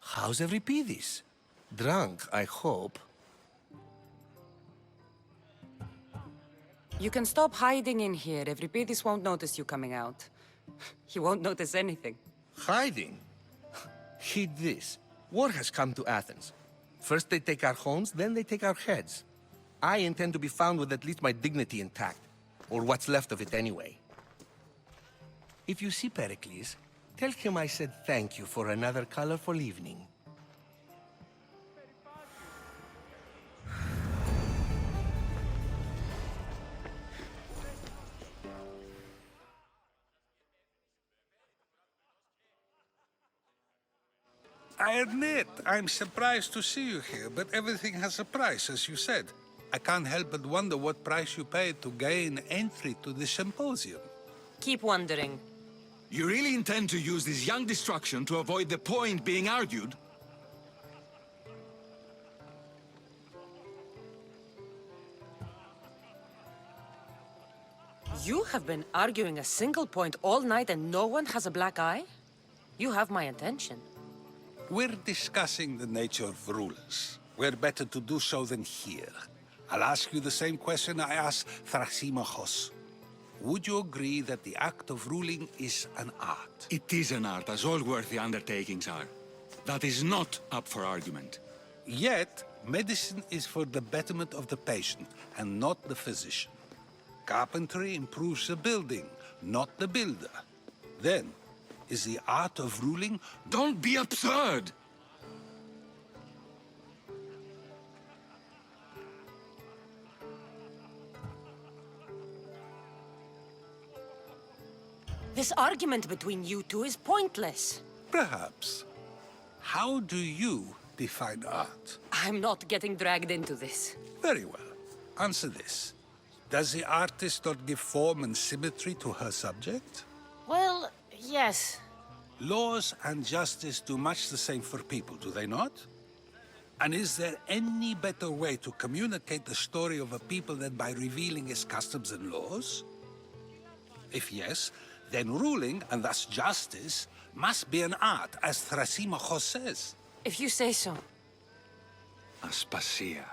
How's Euripides? Drunk, I hope. You can stop hiding in here. Euripides won't notice you coming out. He won't notice anything. Hiding? Heed this. War has come to Athens. First they take our homes, then they take our heads. I intend to be found with at least my dignity intact. Or what's left of it anyway. If you see Pericles, tell him I said thank you for another colorful evening. I admit, I'm surprised to see you here, but everything has a price, as you said. I can't help but wonder what price you paid to gain entry to the symposium. Keep wondering. You really intend to use this young destruction to avoid the point being argued? You have been arguing a single point all night and no one has a black eye? You have my attention. We're discussing the nature of rulers. Where better to do so than here? I'll ask you the same question I asked Thrasymachos. Would you agree that the act of ruling is an art? It is an art, as all worthy undertakings are. That is not up for argument. Yet, medicine is for the betterment of the patient, and not the physician. Carpentry improves the building, not the builder. Then, is the art of ruling... Don't be absurd! This argument between you two is pointless. Perhaps. How do you define art? I'm not getting dragged into this. Very well. Answer this. Does the artist not give form and symmetry to her subject? Well, yes. Laws and justice do much the same for people, do they not? And is there any better way to communicate the story of a people than by revealing its customs and laws? If yes, then ruling, and thus justice, must be an art, as Thrasymachos says. If you say so. Aspasia.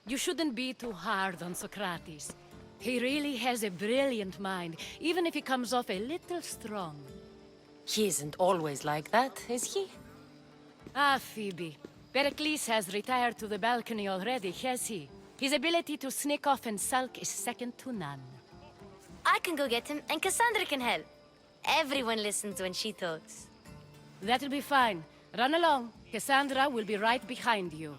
You shouldn't be too hard on Socrates. He really has a brilliant mind, even if he comes off a little strong. He isn't always like that, is he? Ah, Phoebe. Pericles has retired to the balcony already, has he? His ability to sneak off and sulk is second to none. I can go get him, and Cassandra can help. Everyone listens when she talks. That'll be fine. Run along. Cassandra will be right behind you.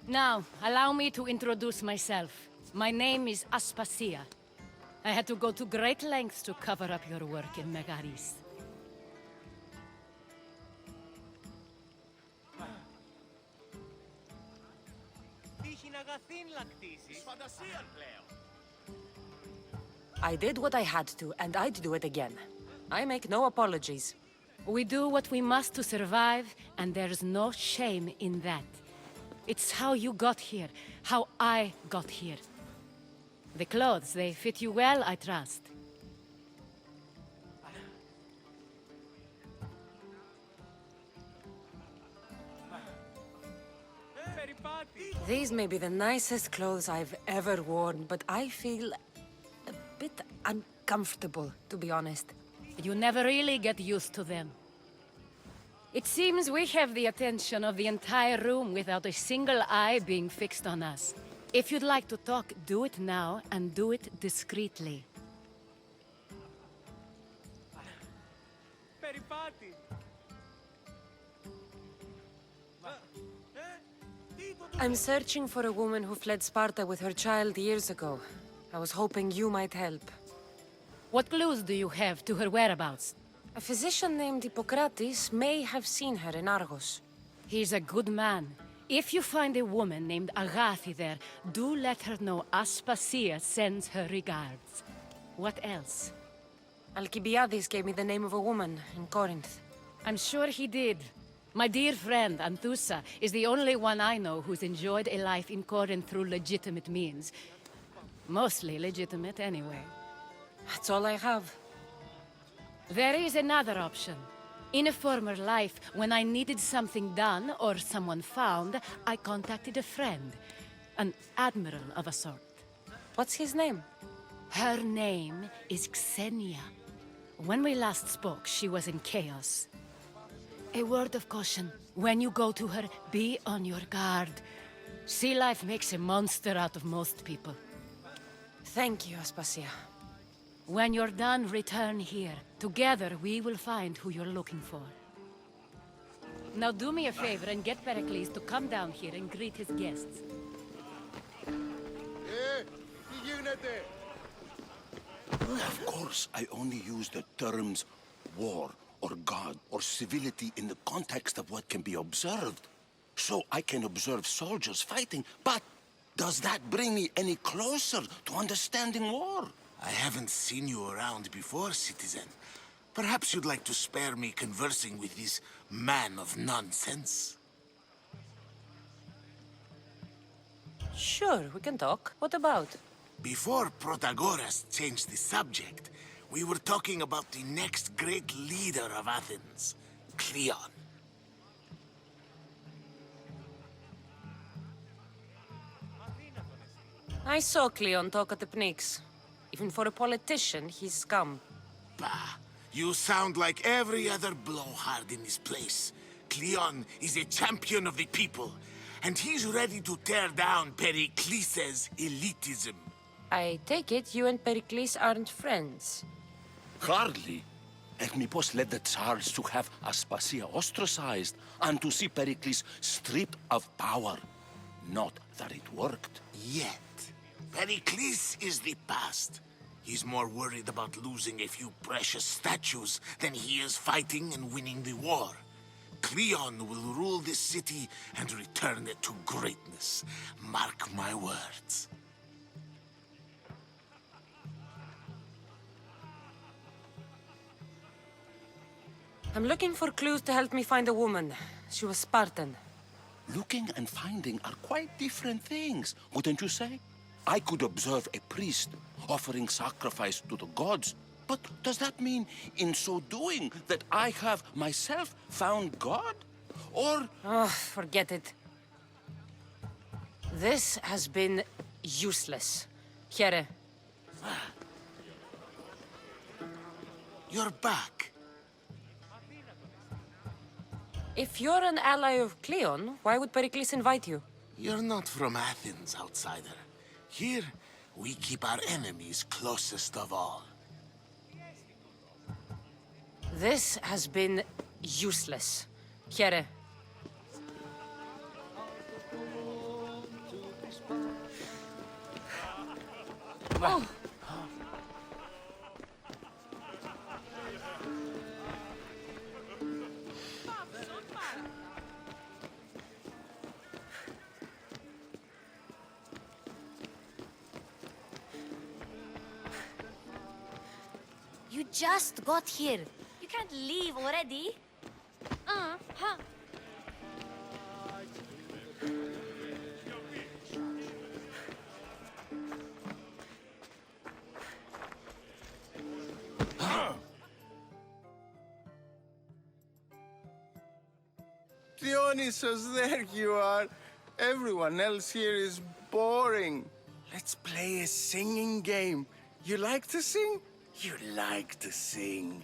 Now, allow me to introduce myself. My name is Aspasia. I had to go to great lengths to cover up your work in Megaris. I did what I had to, and I'd do it again. I make no apologies. We do what we must to survive, and there's no shame in that. It's how you got here, how I got here. The clothes, they fit you well, I trust. These may be the nicest clothes I've ever worn, but I feel a bit uncomfortable, to be honest. You never really get used to them. It seems we have the attention of the entire room without a single eye being fixed on us. If you'd like to talk, do it now, and do it discreetly. I'm searching for a woman who fled Sparta with her child years ago. I was hoping you might help. What clues do you have to her whereabouts? A physician named Hippocrates may have seen her in Argos. He's a good man. If you find a woman named Agathi there, do let her know Aspasia sends her regards. What else? Alcibiades gave me the name of a woman in Corinth. I'm sure he did. My dear friend, Anthusa, is the only one I know who's enjoyed a life in Corinth through legitimate means. Mostly legitimate, anyway. That's all I have. There is another option. In a former life, when I needed something done or someone found, I contacted a friend. An admiral of a sort. What's his name? Her name is Xenia. When we last spoke, she was in chaos. A word of caution. When you go to her, be on your guard. Sea life makes a monster out of most people. Thank you, Aspasia. When you're done, return here. Together, we will find who you're looking for. Now do me a favor and get Pericles to come down here and greet his guests. Of course, I only use the terms war or God or civility in the context of what can be observed. So I can observe soldiers fighting, but does that bring me any closer to understanding war? I haven't seen you around before, citizen. Perhaps you'd like to spare me conversing with this man of nonsense? Sure, we can talk. What about? Before Protagoras changed the subject, we were talking about the next great leader of Athens, Cleon. I saw Cleon talk at the Pnyx. Even for a politician, he's scum. Bah, you sound like every other blowhard in this place. Cleon is a champion of the people, and he's ready to tear down Pericles' elitism. I take it you and Pericles aren't friends. Hardly. Epnipos led the Tsars to have Aspasia ostracized and to see Pericles stripped of power. Not that it worked. Yet. Pericles is the past. He's more worried about losing a few precious statues than he is fighting and winning the war. Cleon will rule this city and return it to greatness. Mark my words. I'm looking for clues to help me find a woman. She was Spartan. Looking and finding are quite different things, wouldn't you say? I could observe a priest offering sacrifice to the gods, but does that mean, in so doing, that I have myself found God? Or... Oh, forget it. This has been useless. Here. You're back. If you're an ally of Cleon, why would Pericles invite you? You're not from Athens, outsider. Here, we keep our enemies closest of all. This has been useless. Here. Oh. You just got here. You can't leave already. Huh. Dionysus, there you are. Everyone else here is boring. Let's play a singing game. You like to sing? You like to sing.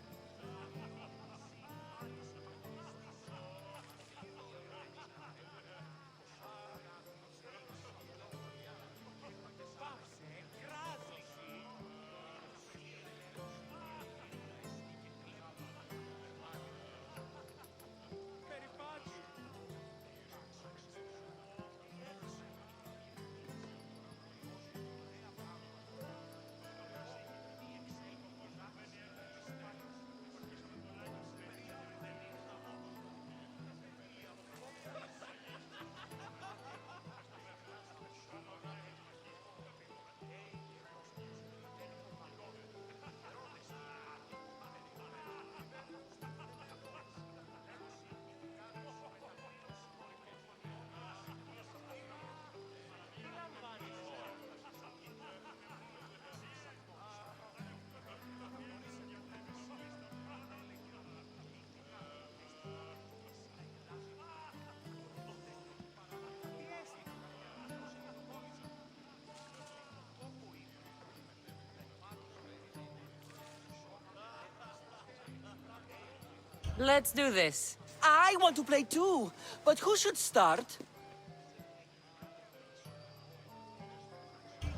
Let's do this. I want to play too, but who should start?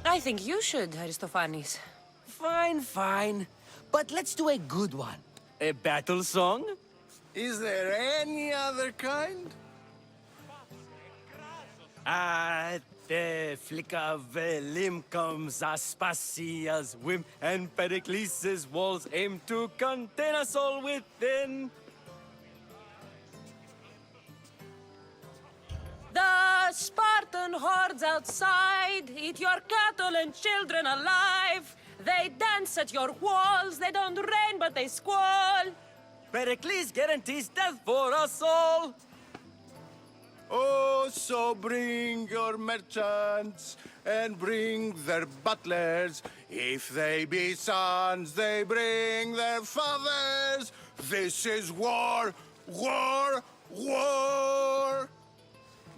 I think you should, Aristophanes. Fine, fine. But let's do a good one. A battle song? Is there any other kind? At the flick of a limb comes Aspasia's whim, and Pericles' walls aim to contain us all within. The Spartan hordes outside eat your cattle and children alive. They dance at your walls. They don't rain, but they squall. Pericles guarantees death for us all. Oh, so bring your merchants and bring their butlers. If they be sons, they bring their fathers. This is war, war, war.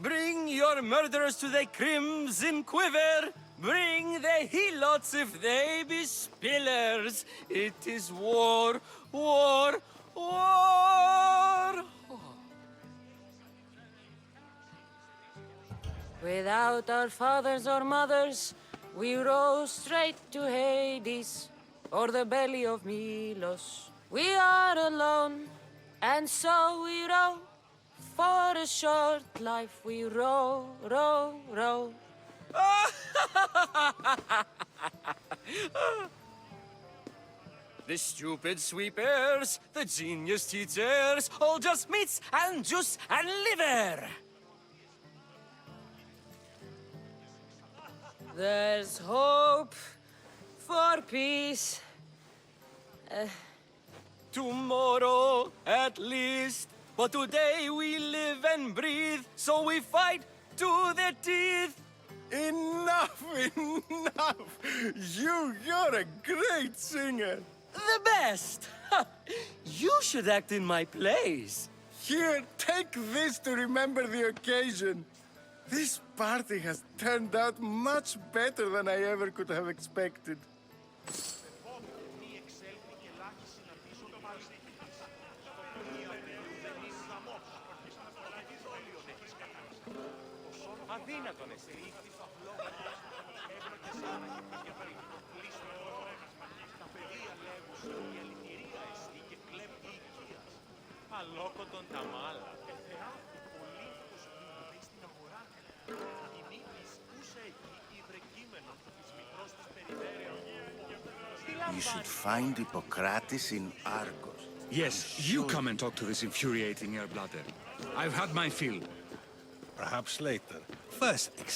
Bring your murderers to the crimson quiver. Bring the helots if they be spillers. It is war, war, war. Without our fathers or mothers, we row straight to Hades or the belly of Milos. We are alone, and so we row. For a short life we row, row, row. The stupid sweepers, the genius teachers, all just meats and juice and liver. There's hope for peace. Tomorrow, at least. But today we live and breathe, so we fight to the teeth. Enough, enough! You're a great singer. The best! You should act in my plays. Here, take this to remember the occasion. This party has turned out much better than I ever could have expected. You should find Hippocrates in Argos. Yes, you come and talk to this infuriating airbladder. I've had my fill. Perhaps later. First,